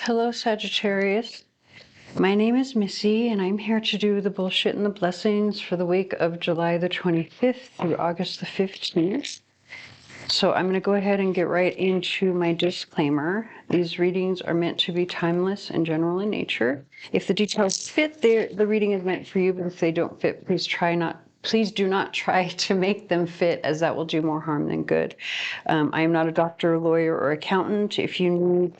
Hello, Sagittarius. My name is Missy, and I'm here to do the bullshit and the blessings for the week of July the 25th through August the 15th. So I'm going to go ahead and get right into my disclaimer. These readings are meant to be timeless and general in nature. If the details fit, the reading is meant for you, but if they don't fit, please do not try to make them fit, as that will do more harm than good. I am not a doctor, lawyer, or accountant. If you need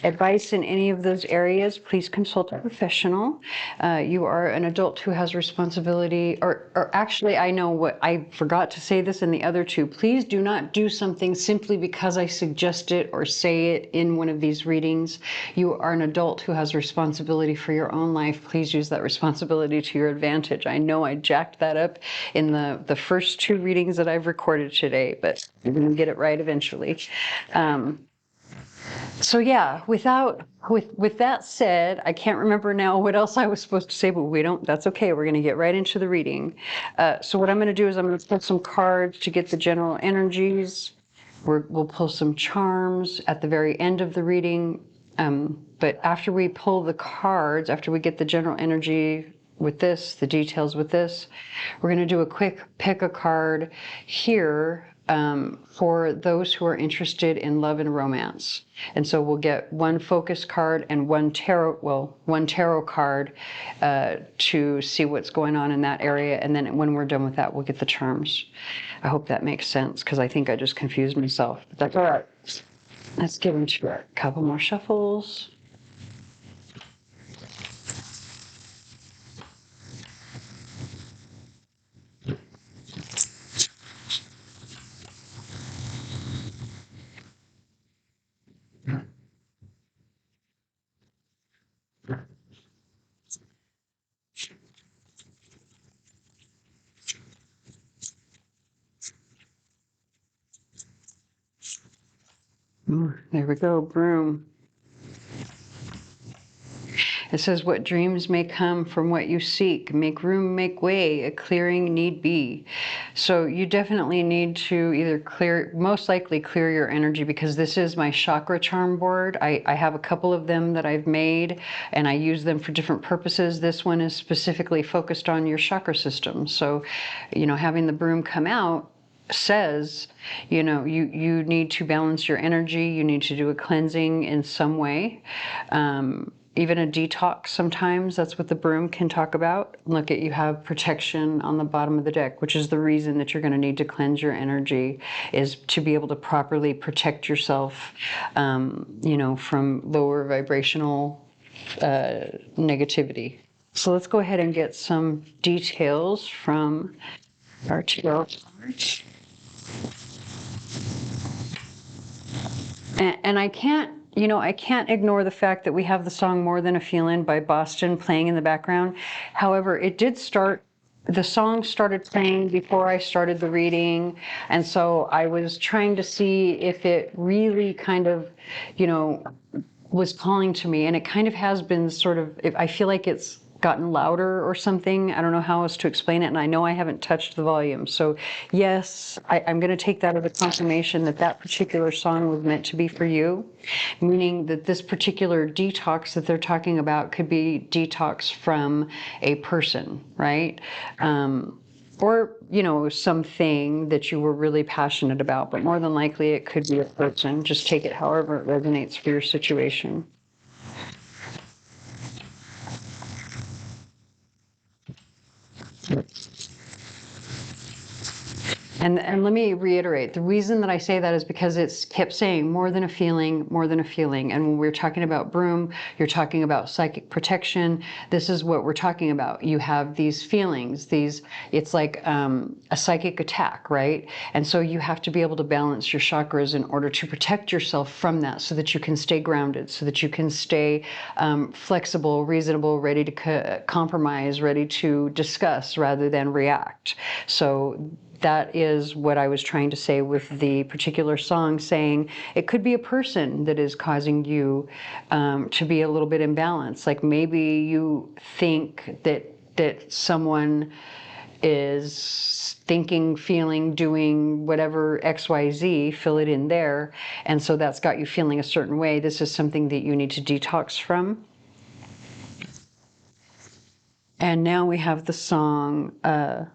advice in any of those areas, please consult a professional. You are an adult who has responsibility, or actually, I know what I forgot to say this in the other two. Please do not do something simply because I suggest it or say it in one of these readings. You are an adult who has responsibility for your own life. Please use that responsibility to your advantage. I know I jacked that up in the first two readings that I've recorded today, but I'm going to get it right eventually. So yeah, with that said, I can't remember now what else I was supposed to say, but that's okay. We're going to get right into the reading. So what I'm going to do is I'm going to pull some cards to get the general energies. We'll pull some charms at the very end of the reading. But after we pull the cards, after we get the general energy with this, the details with this, we're going to do a quick pick a card here for those who are interested in love and romance. And so we'll get one focus card and one tarot card to see what's going on in that area. And then when we're done with that, we'll get the charms. I hope that makes sense, because I think I just confused myself. But that's all right. Let's get into a couple more shuffles. There we go, broom. It says, what dreams may come from what you seek. Make room, make way, a clearing need be. So you definitely need to either most likely clear your energy, because this is my chakra charm board. I have a couple of them that I've made, and I use them for different purposes. This one is specifically focused on your chakra system. So, having the broom come out says, you need to balance your energy. You need to do a cleansing in some way. Even a detox sometimes, that's what the broom can talk about. Look, you have protection on the bottom of the deck, which is the reason that you're going to need to cleanse your energy, is to be able to properly protect yourself, from lower vibrational negativity. So let's go ahead and get some details from our tarot cards. And I can't ignore the fact that we have the song More Than a Feeling by Boston playing in the background. However, the song started playing before I started the reading. And so I was trying to see if it really kind of, was calling to me. And it kind of has been I feel like it's gotten louder or something. I don't know how else to explain it. And I know I haven't touched the volume. So yes, I'm going to take that as a confirmation that particular song was meant to be for you, meaning that this particular detox that they're talking about could be detox from a person, right? Or, something that you were really passionate about, but more than likely it could be a person. Just take it however it resonates for your situation. And let me reiterate, the reason that I say that is because it's kept saying more than a feeling, more than a feeling. And when we're talking about broom, you're talking about psychic protection. This is what we're talking about. You have these feelings, it's like a psychic attack, right? And so you have to be able to balance your chakras in order to protect yourself from that, so that you can stay grounded, so that you can stay flexible, reasonable, ready to compromise, ready to discuss rather than react. So that is what I was trying to say with the particular song, saying it could be a person that is causing you to be a little bit imbalanced. Like maybe you think that someone is thinking, feeling, doing whatever XYZ, fill it in there. And so that's got you feeling a certain way. This is something that you need to detox from. And now we have the song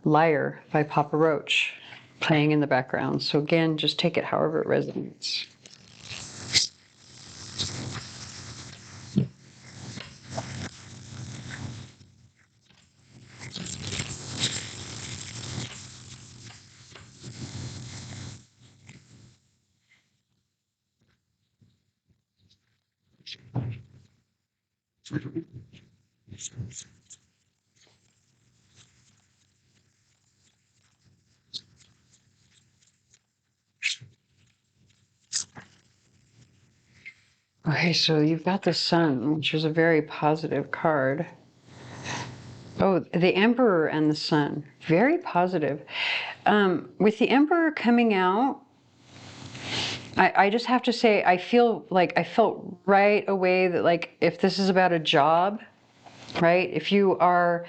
Liar by Papa Roach playing in the background. So again, just take it however it resonates. Okay, so you've got the Sun, which is a very positive card. Oh, the Emperor and the Sun, very positive. With the Emperor coming out, I just have to say, I felt right away that, like, if this is about a job, right? If you are,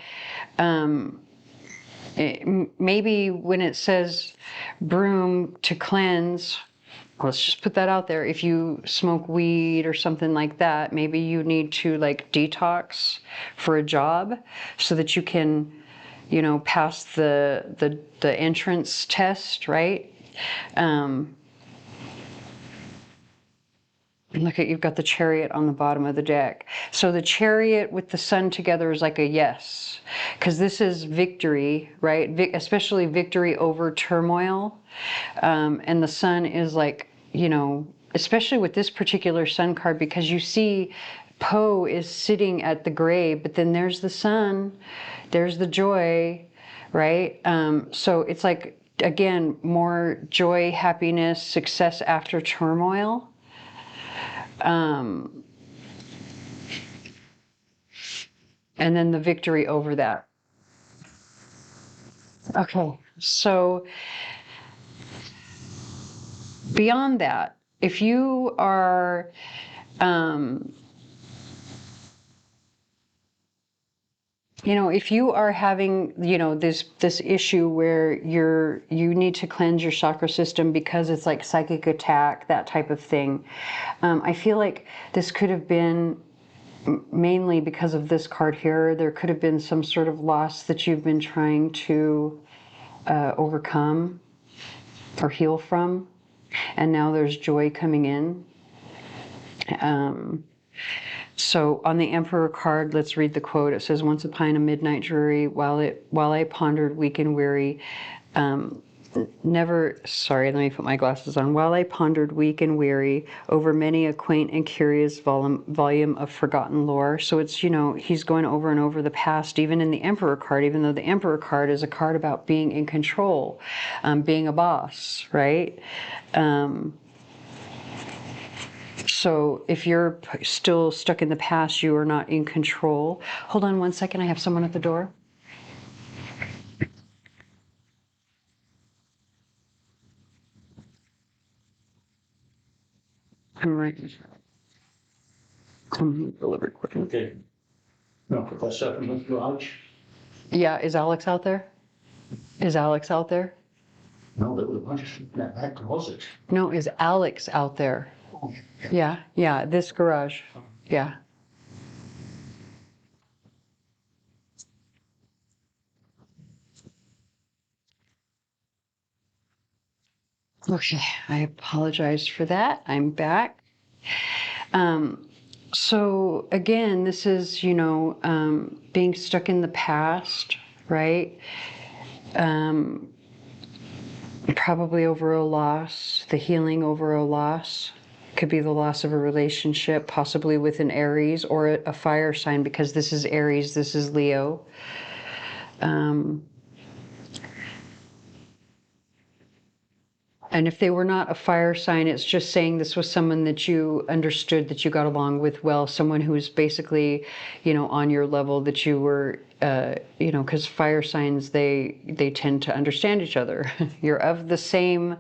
maybe when it says broom to cleanse, let's just put that out there. If you smoke weed or something like that, maybe you need to like detox for a job so that you can, you know, pass the entrance test, right? Look at, you've got the Chariot on the bottom of the deck. So the Chariot with the Sun together is like a yes, because this is victory, right? Especially victory over turmoil. And the Sun is like, you know, especially with this particular Sun card, because you see Poe is sitting at the grave, but then there's the Sun, there's the joy, right? So it's like, again, more joy, happiness, success after turmoil. And then the victory over that. Okay, so beyond that, if you are, you know, if you are having, you know, this issue where you need to cleanse your chakra system because it's like psychic attack, that type of thing, I feel like this could have been mainly because of this card here. There could have been some sort of loss that you've been trying to overcome or heal from, and now there's joy coming in. So on the Emperor card, let's read the quote. It says, "Once upon a midnight dreary, while I pondered weak and weary, let me put my glasses on. While I pondered weak and weary over many a quaint and curious volume of forgotten lore." So it's, you know, he's going over and over the past, even in the Emperor card, even though the Emperor card is a card about being in control, being a boss, right? So if you're still stuck in the past, you are not in control. Hold on one second, I have someone at the door. I'm right. Delivered quickly. Okay. No, put that stuff in the garage? Yeah, is Alex out there? Is Alex out there? No, there was a bunch of in that closet. No, is Alex out there? Yeah, this garage. Yeah. Okay, I apologize for that. I'm back. So again, this is, you know, being stuck in the past, right? Probably over a loss, the healing over a loss. Could be the loss of a relationship, possibly with an Aries or a fire sign, because this is Aries, this is Leo. And if they were not a fire sign, it's just saying this was someone that you understood, that you got along with well, someone who's basically, you know, on your level, that you were, you know, because fire signs, they tend to understand each other. You're of the same,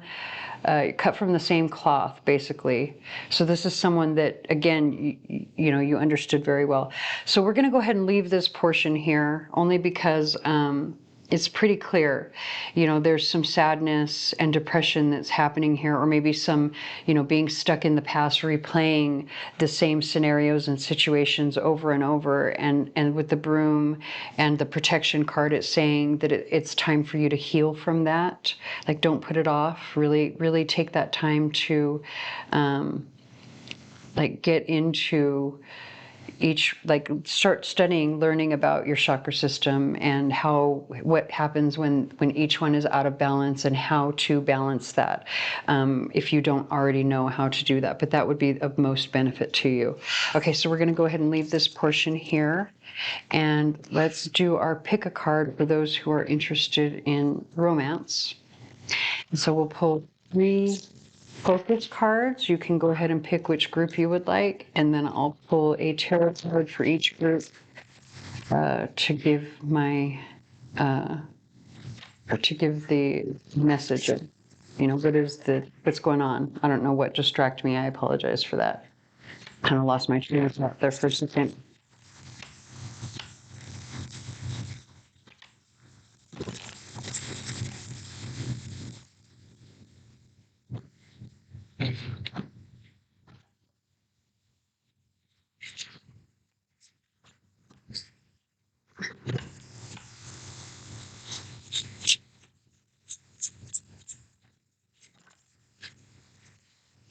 cut from the same cloth, basically. So this is someone that, again, you know, you understood very well. So we're going to go ahead and leave this portion here, only because it's pretty clear, there's some sadness and depression that's happening here, or maybe some, being stuck in the past, replaying the same scenarios and situations over and over. And with the broom and the protection card, it's saying that it's time for you to heal from that. Like, don't put it off. Really, really take that time to, get into start studying, learning about your chakra system and what happens when each one is out of balance, and how to balance that, if you don't already know how to do that. But that would be of most benefit to you. Okay, so we're going to go ahead and leave this portion here, and let's do our pick a card for those who are interested in romance. And so we'll pull 3 focus cards. You can go ahead and pick which group you would like, and then I'll pull a tarot card for each group to give my or to give the message of, what's going on. I don't know what distracted me. I apologize for that. Kind of lost my train of thought there for a second.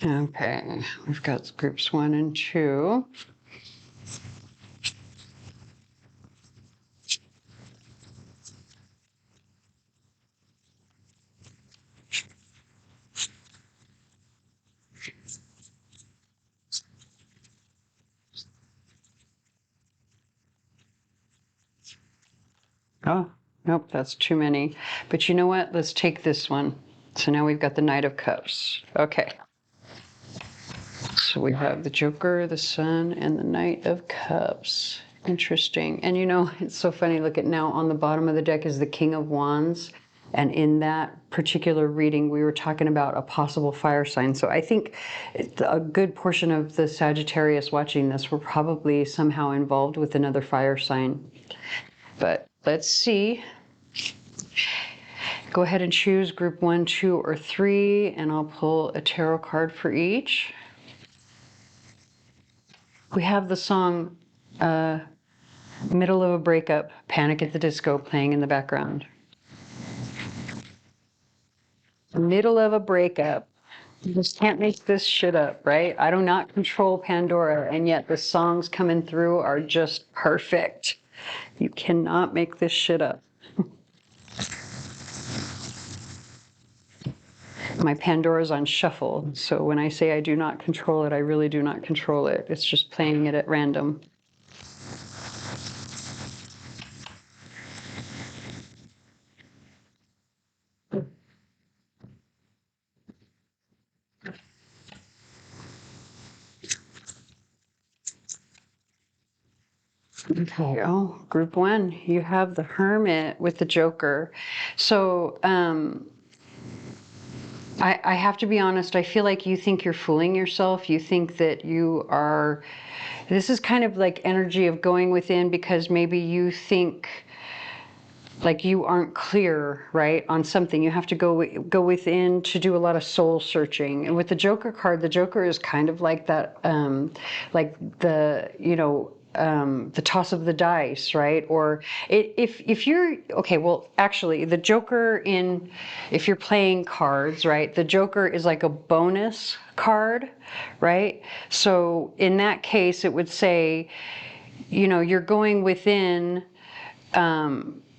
Okay, we've got groups 1 and 2. Oh, nope, that's too many. But you know what? Let's take this one. So now we've got the Knight of Cups. Okay. So we have the Joker, the Sun, and the Knight of Cups. Interesting. And it's so funny. Look at now on the bottom of the deck is the King of Wands. And in that particular reading, we were talking about a possible fire sign. So I think a good portion of the Sagittarius watching this were probably somehow involved with another fire sign. But let's see. Go ahead and choose group 1, 2, or 3, and I'll pull a tarot card for each. We have the song Middle of a Breakup, Panic at the Disco playing in the background. Middle of a breakup. You just can't make this shit up, right? I do not control Pandora, and yet the songs coming through are just perfect. You cannot make this shit up. My Pandora's on shuffle, so when I say I do not control it, I really do not control it. It's just playing it at random. Okay, oh, group 1, you have the Hermit with the Joker. So, I have to be honest, I feel like you think you're fooling yourself. You think that this is kind of like energy of going within, because maybe you think like you aren't clear, right, on something. You have to go within to do a lot of soul searching. And with the Joker card, the Joker is kind of like that, like the toss of the dice, right? Or if you're, okay, well, actually, the Joker if you're playing cards, right, the Joker is like a bonus card, right? So in that case, it would say, you're going within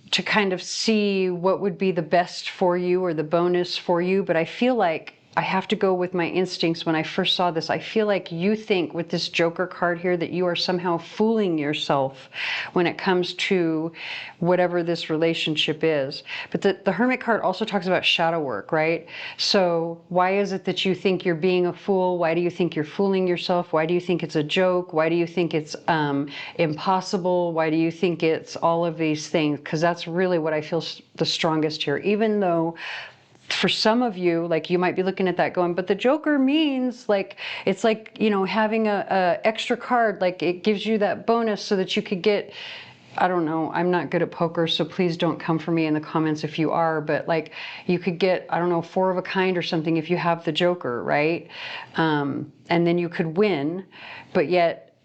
to kind of see what would be the best for you or the bonus for you. But I feel like I have to go with my instincts. When I first saw this, I feel like you think with this Joker card here that you are somehow fooling yourself when it comes to whatever this relationship is. But the Hermit card also talks about shadow work, right? So why is it that you think you're being a fool? Why do you think you're fooling yourself? Why do you think it's a joke? Why do you think it's impossible? Why do you think it's all of these things? Because that's really what I feel the strongest here. Even though for some of you, like, you might be looking at that going, but the Joker means, like, it's like, having a extra card, like it gives you that bonus so that you could get, I don't know, I'm not good at poker, so please don't come for me in the comments if you are, but like you could get, I don't know, 4 of a kind or something if you have the Joker, right? And then you could win, but yet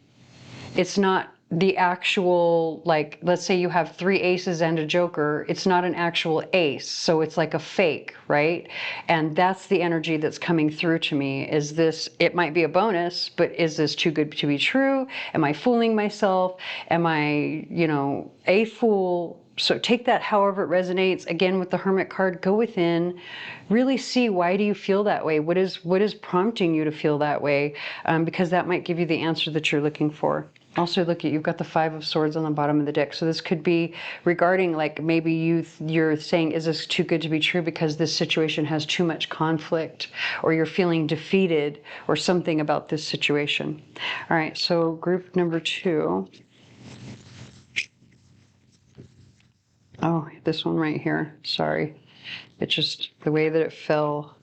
it's not the actual, like, let's say you have 3 aces and a Joker, it's not an actual ace, so it's like a fake, right? And that's the energy that's coming through to me. Is this, it might be a bonus, but is this too good to be true? Am I fooling myself? Am I, you know, a fool? So take that however it resonates. Again, with the Hermit card, go within, really see, why do you feel that way? What is prompting you to feel that way? Because that might give you the answer that you're looking for. Also, look, you've got the 5 of Swords on the bottom of the deck. So this could be regarding, like, maybe you're saying, is this too good to be true because this situation has too much conflict, or you're feeling defeated or something about this situation. All right, so group number 2. Oh, this one right here. Sorry. It's just the way that it fell.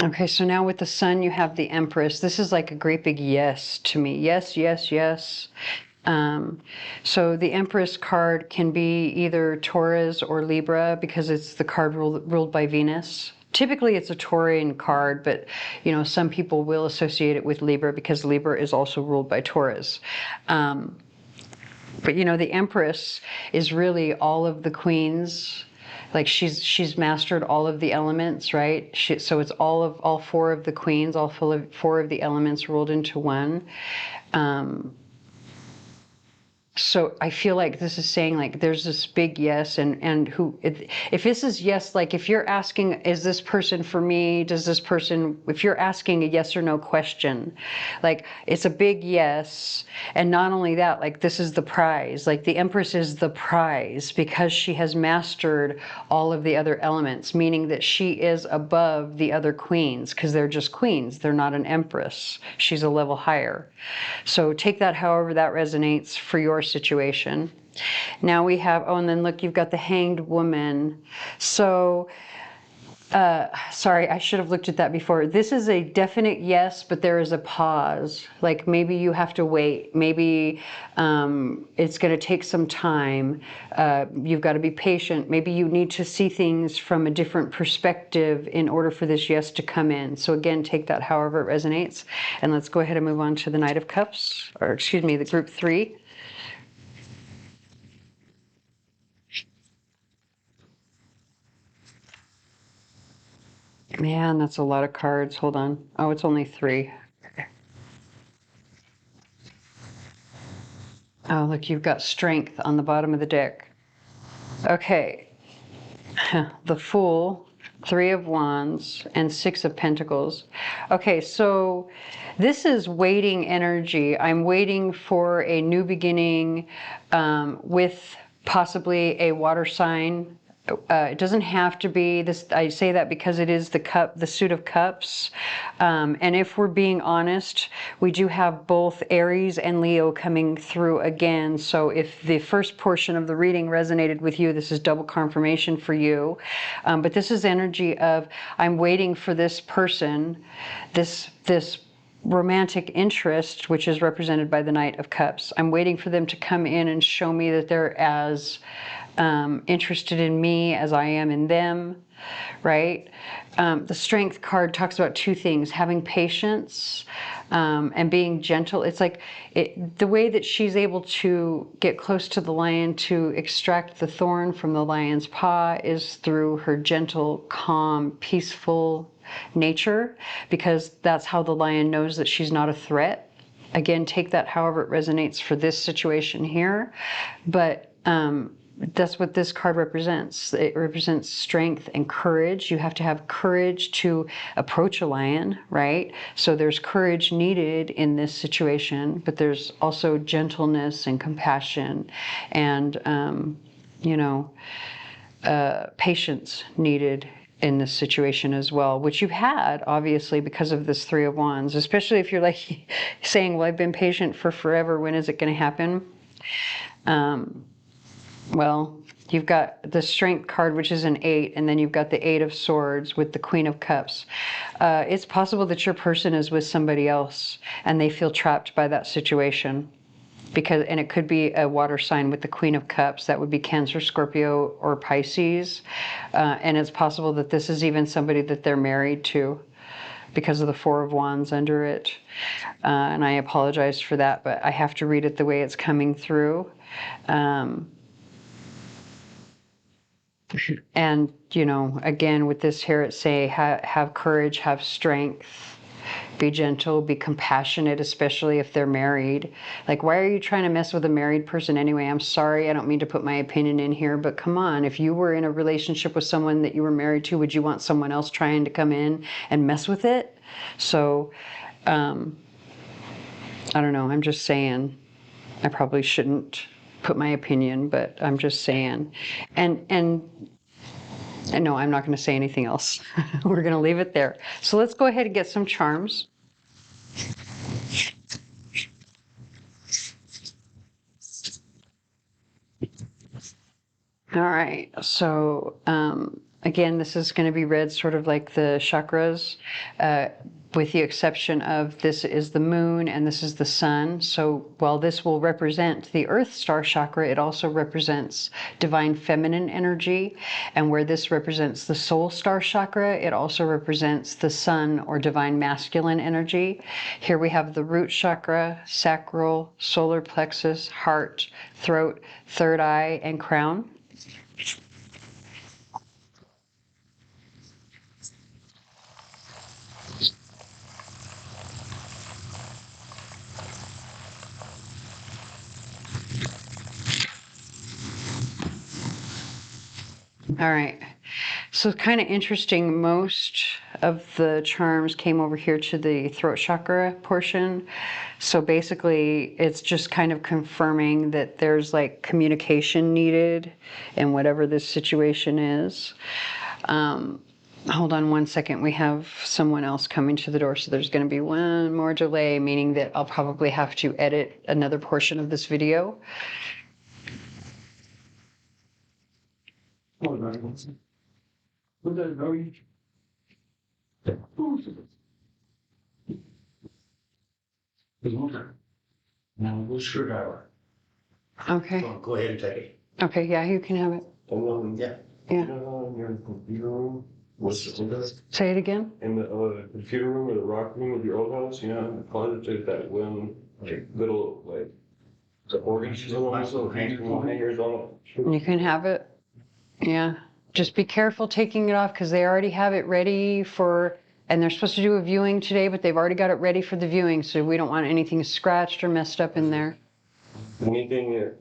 Okay, so now with the Sun, you have the Empress. This is like a great big yes to me. Yes, yes, yes. So the Empress card can be either Taurus or Libra because it's the card ruled by Venus. Typically it's a Taurian card, but you know, some people will associate it with Libra because Libra is also ruled by Taurus. But you know, the Empress is really all of the queens. Like she's mastered all of the elements, right? So it's all 4 of the queens, all 4 of the elements rolled into one. So I feel like this is saying, like, there's this big yes, and who, if this is yes, like if you're asking, is this person for me? Does this person, if you're asking a yes or no question, like it's a big yes. And not only that, like this is the prize, like the Empress is the prize because she has mastered all of the other elements, meaning that she is above the other queens because they're just queens. They're not an Empress. She's a level higher. So take that however that resonates for your situation. Now we have, oh, and then look, you've got the Hanged Woman. So, sorry, I should have looked at that before. This is a definite yes, but there is a pause. Like maybe you have to wait. Maybe it's going to take some time. You've got to be patient. Maybe you need to see things from a different perspective in order for this yes to come in. So again, take that however it resonates. And let's go ahead and move on to the Knight of Cups, or excuse me, the group 3. Man, that's a lot of cards. Hold on. Oh, it's only 3. Oh, look, you've got Strength on the bottom of the deck. Okay. The Fool, 3 of Wands, and 6 of Pentacles. Okay, so this is waiting energy. I'm waiting for a new beginning with possibly a water sign. It doesn't have to be this. I say that because it is the suit of cups. And if we're being honest, we do have both Aries and Leo coming through again. So if the first portion of the reading resonated with you, this is double confirmation for you. But this is energy of, I'm waiting for this person, this romantic interest, which is represented by the Knight of Cups. I'm waiting for them to come in and show me that they're as interested in me as I am in them, right? The Strength card talks about 2 things: having patience and being gentle. It's like the way that she's able to get close to the lion to extract the thorn from the lion's paw is through her gentle, calm, peaceful nature, because that's how the lion knows that she's not a threat. Again, take that however it resonates for this situation here. But that's what this card represents. It represents strength and courage. You have to have courage to approach a lion, right? So there's courage needed in this situation, but there's also gentleness and compassion and, patience needed in this situation as well, which you've had, obviously, because of this 3 of Wands, especially if you're like saying, well, I've been patient for forever. When is it going to happen? Well, you've got the Strength card, which is an 8, and then you've got the 8 of Swords with the Queen of Cups. It's possible that your person is with somebody else and they feel trapped by that situation. because, and it could be a water sign with the Queen of Cups. That would be Cancer, Scorpio, or Pisces. And it's possible that this is even somebody that they're married to, because of the Four of Wands under it. And I apologize for that, but I have to read it the way it's coming through. And, you know, again, with this here, it say, have courage, have strength, be gentle, be compassionate, especially if they're married. Like, why are you trying to mess with a married person anyway? I'm sorry, I don't mean to put my opinion in here, but come on, if you were in a relationship with someone that you were married to, would you want someone else trying to come in and mess with it? So, I don't know, I'm just saying, I probably shouldn't put my opinion, but I'm just saying. And no, I'm not going to say anything else. We're going to leave it there. So let's go ahead and get some charms. All right. So again, this is going to be read sort of like the chakras, with the exception of this is the moon and this is the sun. So while this will represent the earth star chakra, it also represents divine feminine energy. And where this represents the soul star chakra, it also represents the sun or divine masculine energy. Here we have the root chakra, sacral, solar plexus, heart, throat, third eye, and crown. All right, so it's kind of interesting. Most of the charms came over here to the throat chakra portion. So basically, it's just kind of confirming that there's like communication needed in whatever this situation is. Hold on one second. We have someone else coming to the door, so there's going to be one more delay, meaning that I'll probably have to edit another portion of this video. Now, we'll screwdriver. Okay. Go ahead and take it. Okay, yeah, you can have it. Yeah. Yeah. Your computer room, what's it? Say it again. In the computer room or the rock room of your old house, you know, in the closet, there's that one little like the organ hangers on it. You can have it. Yeah. Just be careful taking it off because they already have it ready for, and they're supposed to do a viewing today, but they've already got it ready for the viewing. So we don't want anything scratched or messed up in there. Anything that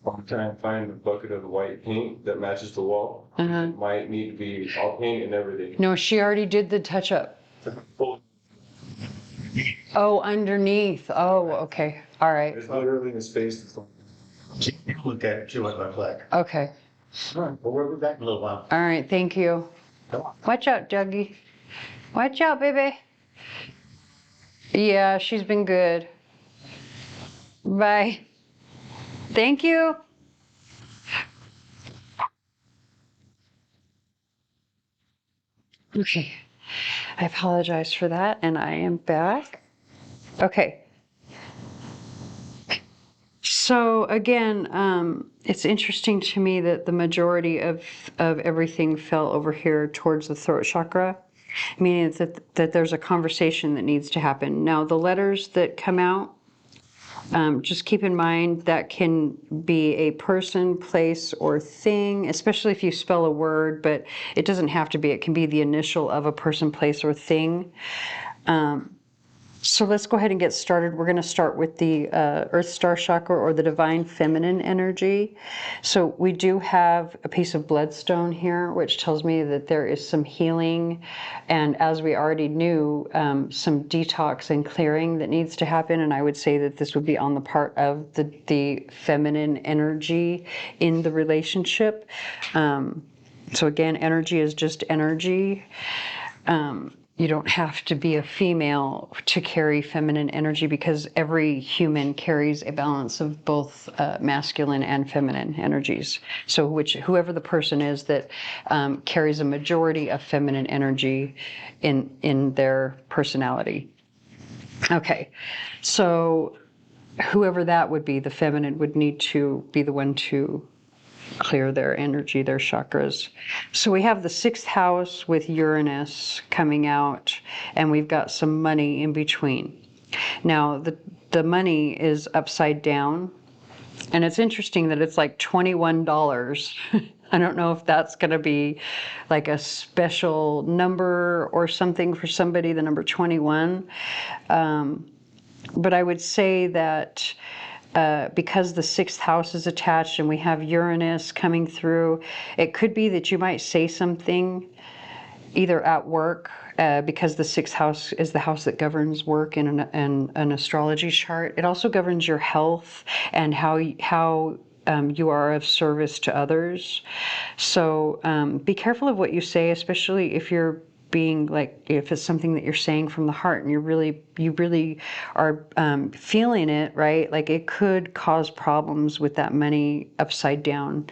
I'm trying to find a bucket of white paint that matches the wall. Uh-huh. It might need to be all paint and everything. No, she already did the touch up. Oh, underneath. Oh, okay. All right. There's literally a space that's Look at it, see what it looks like. Okay. All right, we'll be back in a little while. All right. Thank you. Come on. Watch out, Dougie. Watch out, baby. Yeah, she's been good. Bye. Thank you. Okay. I apologize for that, and I am back. Okay. So again, it's interesting to me that the majority of everything fell over here towards the throat chakra, meaning that there's a conversation that needs to happen. Now, the letters that come out, just keep in mind that can be a person, place, or thing, especially if you spell a word, but it doesn't have to be. It can be the initial of a person, place, or thing. So let's go ahead and get started. We're going to start with the Earth Star Chakra, or the Divine Feminine Energy. So we do have a piece of bloodstone here, which tells me that there is some healing. And as we already knew, some detox and clearing that needs to happen. And I would say that this would be on the part of the feminine energy in the relationship. So again, energy is just energy. You don't have to be a female to carry feminine energy, because every human carries a balance of both masculine and feminine energies. So whoever the person is that carries a majority of feminine energy in their personality. Okay, so whoever that would be, the feminine, would need to be the one to clear their energy, their chakras. So we have the 6th house with Uranus coming out, and we've got some money in between. Now, the money is upside down, and it's interesting that it's like $21. I don't know if that's going to be like a special number or something for somebody, the number 21. But I would say that because the 6th house is attached and we have Uranus coming through, it could be that you might say something either at work, because the 6th house is the house that governs work in an astrology chart. It also governs your health and how you are of service to others. So be careful of what you say, especially if you're being like, if it's something that you're saying from the heart and you really are feeling it, right? Like it could cause problems with that money upside down.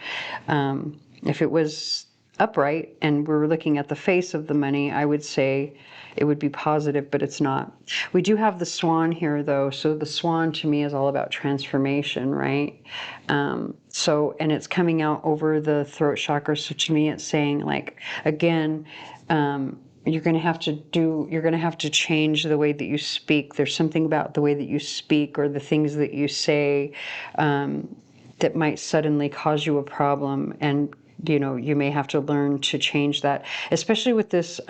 If it was upright and we're looking at the face of the money, I would say it would be positive, but it's not. We do have the swan here though. So the swan to me is all about transformation, right? And it's coming out over the throat chakra. So to me, it's saying like, again, you're going to have to change the way that you speak. There's something about the way that you speak or the things that you say that might suddenly cause you a problem. And, you may have to learn to change that, especially with this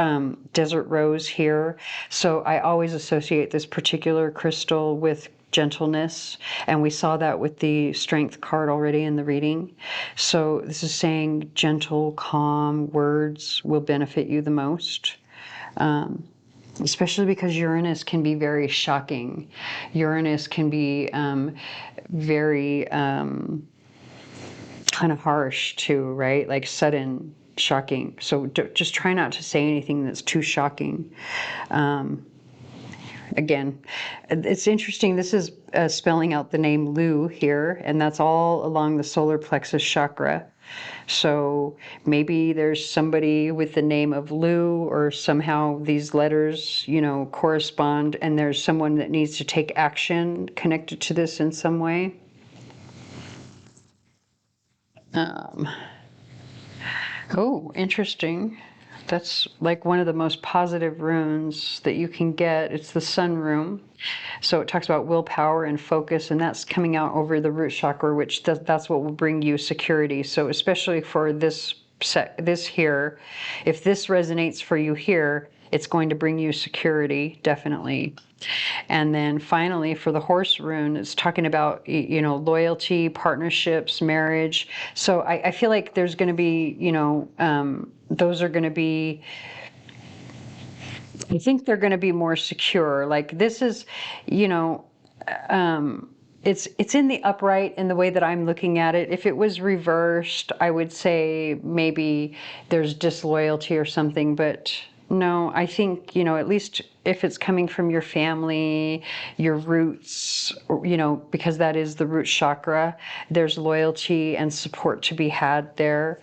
desert rose here. So I always associate this particular crystal with gentleness, and we saw that with the strength card already in the reading. So this is saying gentle, calm words will benefit you the most. Especially because Uranus can be very shocking. Uranus can be very kind of harsh too, right? Like sudden, shocking. So just try not to say anything that's too shocking. Again, it's interesting. This is spelling out the name Lu here, and that's all along the solar plexus chakra. So maybe there's somebody with the name of Lu, or somehow these letters, correspond, and there's someone that needs to take action connected to this in some way. Oh, interesting. That's like one of the most positive runes that you can get. It's the sun rune. So it talks about willpower and focus, and that's coming out over the root chakra, which that's what will bring you security. So especially for this here, if this resonates for you here, it's going to bring you security, definitely. And then finally, for the horse rune, it's talking about, loyalty, partnerships, marriage. So I feel like there's going to be, those are going to be, I think they're going to be more secure. Like this is, it's in the upright in the way that I'm looking at it. If it was reversed, I would say maybe there's disloyalty or something, but no, I think, at least if it's coming from your family, your roots, because that is the root chakra, there's loyalty and support to be had there.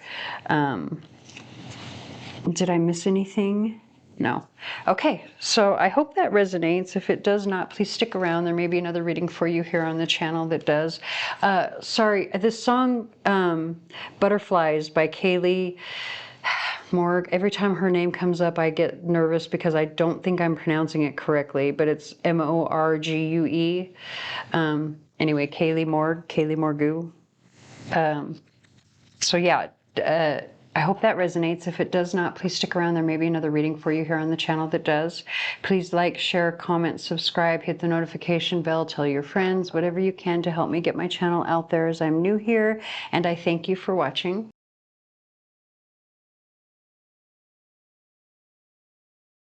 Did I miss anything? No. Okay, so I hope that resonates. If it does not, please stick around. There may be another reading for you here on the channel that does. Sorry, this song, Butterflies by Kaylee Morgue. Every time her name comes up, I get nervous because I don't think I'm pronouncing it correctly, but it's Morgue. Anyway, Kaylee Morgue. So yeah, I hope that resonates. If it does not, please stick around. There may be another reading for you here on the channel that does. Please like, share, comment, subscribe, hit the notification bell, tell your friends, whatever you can to help me get my channel out there as I'm new here. And I thank you for watching.